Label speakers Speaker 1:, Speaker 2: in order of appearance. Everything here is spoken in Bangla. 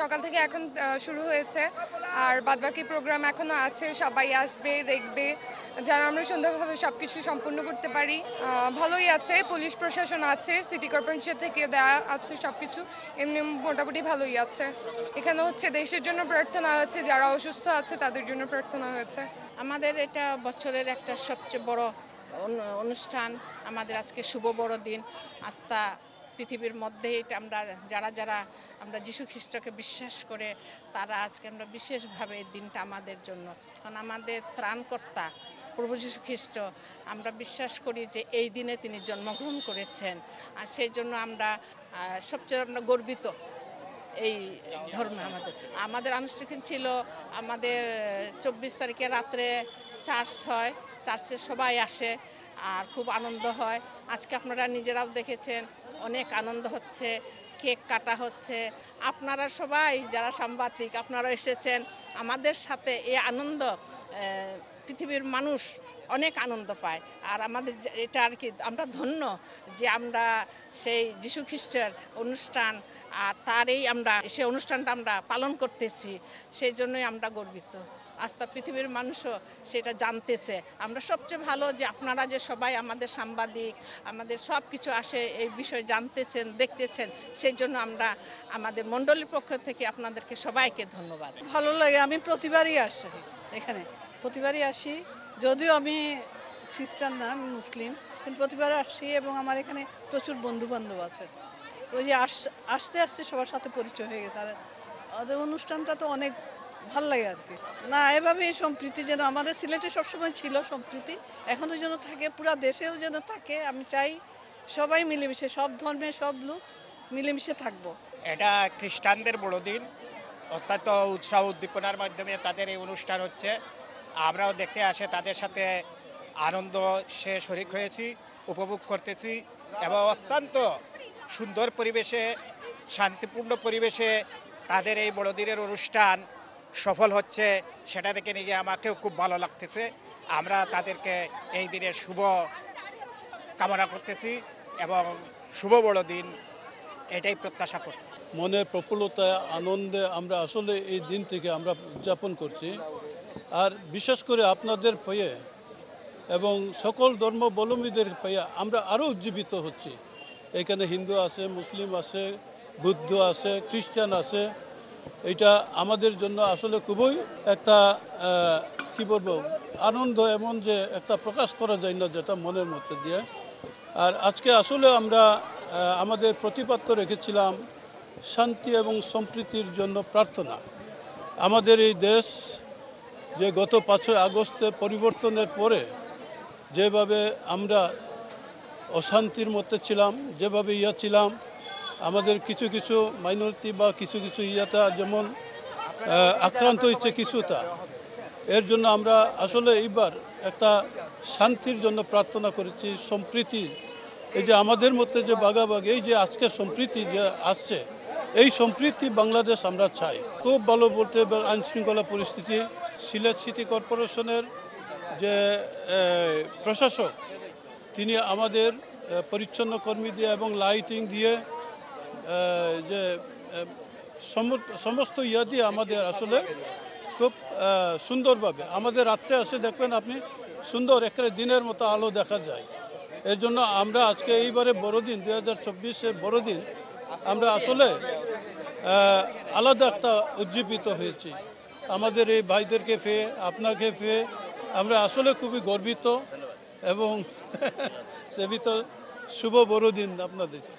Speaker 1: সকাল থেকে এখন শুরু হয়েছে, আর বাদবাকি প্রোগ্রাম এখনো আছে। সবাই আসবে, দেখবে, যেন আমরা সুন্দরভাবে সবকিছু সম্পূর্ণ করতে পারি। ভালোই আছে, পুলিশ প্রশাসন আছে, সিটি কর্পোরেশন থেকে দেওয়া আছে সবকিছু, এমনি মোটামুটি ভালোই আছে। এখানে হচ্ছে দেশের জন্য প্রার্থনা হয়েছে, যারা অসুস্থ আছে তাদের জন্য প্রার্থনা হয়েছে।
Speaker 2: আমাদের এটা বছরের একটা সবচেয়ে বড় অনুষ্ঠান। আমাদের আজকে শুভ বড়দিন। আস্থা পৃথিবীর মধ্যে এটা আমরা যারা আমরা যীশু খ্রিস্টকে বিশ্বাস করে, তারা আজকে আমরা বিশেষভাবে এই দিনটা আমাদের জন্য, কারণ আমাদের ত্রাণকর্তা প্রভু যীশু খ্রিস্ট, আমরা বিশ্বাস করি যে এই দিনে তিনি জন্মগ্রহণ করেছেন। আর সেই জন্য আমরা সবচেয়ে গর্বিত এই ধর্মে। আমাদের আনুষ্ঠানিক ছিল আমাদের 24 তারিখে রাত্রে চার্চ হয়, চার্চে সবাই আসে আর খুব আনন্দ হয়। আজকে আপনারা নিজেরাও দেখেছেন, অনেক আনন্দ হচ্ছে, কেক কাটা হচ্ছে। আপনারা সবাই যারা সাংবাদিক, আপনারা এসেছেন আমাদের সাথে। এই আনন্দ পৃথিবীর মানুষ অনেক আনন্দ পায়। আর আমাদের এটা আর কি, আমরা ধন্য যে আমরা সেই যীশু খ্রিস্টের অনুষ্ঠান আর সেই অনুষ্ঠানটা আমরা পালন করতেছি। সেই জন্যই আমরা গর্বিত। আস্থা পৃথিবীর মানুষও সেটা জানতেছে। আমরা সবচেয়ে ভালো যে আপনারা যে সবাই আমাদের সাংবাদিক, আমাদের সব কিছু আসে এই বিষয়ে জানতেছেন, দেখতেছেন। সেই জন্য আমরা আমাদের মণ্ডলীর পক্ষ থেকে আপনাদেরকে সবাইকে ধন্যবাদ।
Speaker 3: ভালো লাগে, আমি প্রতিবারই আসি এখানে, প্রতিবারই আসি। যদিও আমি খ্রিস্টান না, আমি মুসলিম, কিন্তু প্রতিবার আসি এবং আমার এখানে প্রচুর বন্ধুবান্ধব আছে। ওই যে আসতে আসতে সবার সাথে পরিচয় হয়ে গেছে। আর ওদের অনুষ্ঠানটা তো অনেক ভাল লাগে আর কি। না, এভাবে সম্প্রীতি যেন আমাদের সিলেটে সবসময় ছিল, সম্প্রীতি এখনও যেন থাকে, পুরা দেশেও যেন থাকে। আমি চাই সবাই মিলেমিশে, সব ধর্মের সব লোক মিলেমিশে থাকবো।
Speaker 4: এটা খ্রিস্টানদের বড়দিন, অত্যন্ত উৎসাহ উদ্দীপনার মাধ্যমে তাদের এই অনুষ্ঠান হচ্ছে। আমরাও দেখতে আসে তাদের সাথে আনন্দ শরিক হয়েছি, উপভোগ করতেছি এবং অত্যন্ত সুন্দর পরিবেশে, শান্তিপূর্ণ পরিবেশে তাদের এই বড়দিনের অনুষ্ঠান সফল হচ্ছে। সেটা দেখে নিয়ে আমাকেও খুব ভালো লাগতেছে। আমরা তাদেরকে এই দিনের শুভ কামনা করতেছি এবং শুভ বড়দিন এটাই প্রত্যাশা করছি।
Speaker 5: মনে প্রফুল্লতা, আনন্দে আমরা আসলে এই দিন থেকে আমরা উদযাপন করছি। আর বিশেষ করে আপনাদের হয়ে এবং সকল ধর্মাবলম্বীদের হয়ে আমরা আরও উজ্জীবিত হচ্ছি। এখানে হিন্দু আছে, মুসলিম আছে, বুদ্ধ আছে, খ্রিস্টান আছে। এটা আমাদের জন্য আসলে খুবই একটা কি বলবো, আনন্দ, এমন যে একটা প্রকাশ করা যায় না, যেটা মনের মধ্যে দিয়ে। আর আজকে আসলে আমরা আমাদের প্রতিপাদ্য রেখেছিলাম শান্তি এবং সম্প্রীতির জন্য প্রার্থনা। আমাদের এই দেশ যে গত 5ই আগস্টে পরিবর্তনের পরে যেভাবে আমরা অশান্তির মধ্যে ছিলাম, যেভাবে ছিলাম, আমাদের কিছু কিছু মাইনরিটি বা কিছু কিছু যেমন আক্রান্ত হচ্ছে কিছুটা, এর জন্য আমরা আসলে এইবার একটা শান্তির জন্য প্রার্থনা করেছি, সম্প্রীতি। এই যে আমাদের মধ্যে যে ভাগাভাগি, এই যে আজকে সম্প্রীতি যে আসছে, এই সম্প্রীতি বাংলাদেশ আমরা চাই। খুব ভালো বলতে আইনশৃঙ্খলা পরিস্থিতি, সিলেট সিটি কর্পোরেশনের যে প্রশাসক, তিনি আমাদের পরিচ্ছন্ন কর্মী দিয়ে এবং লাইটিং দিয়ে যে সমস্ত দিয়ে আমাদের আসলে খুব সুন্দরভাবে, আমাদের রাত্রে আসে দেখবেন আপনি, সুন্দর একটা দিনের মতো আলো দেখা যায়। এর জন্য আমরা আজকে এইবারে বড়দিন, 2024-এর বড়দিন, আমরা আসলে আলাদা একটা উজ্জীবিত হয়েছি। আমাদের এই ভাইদেরকে পেয়ে, আপনাকে পেয়ে আমরা আসলে খুবই গর্বিত এবং সেবিত। শুভ বড়দিন আপনাদেরকে।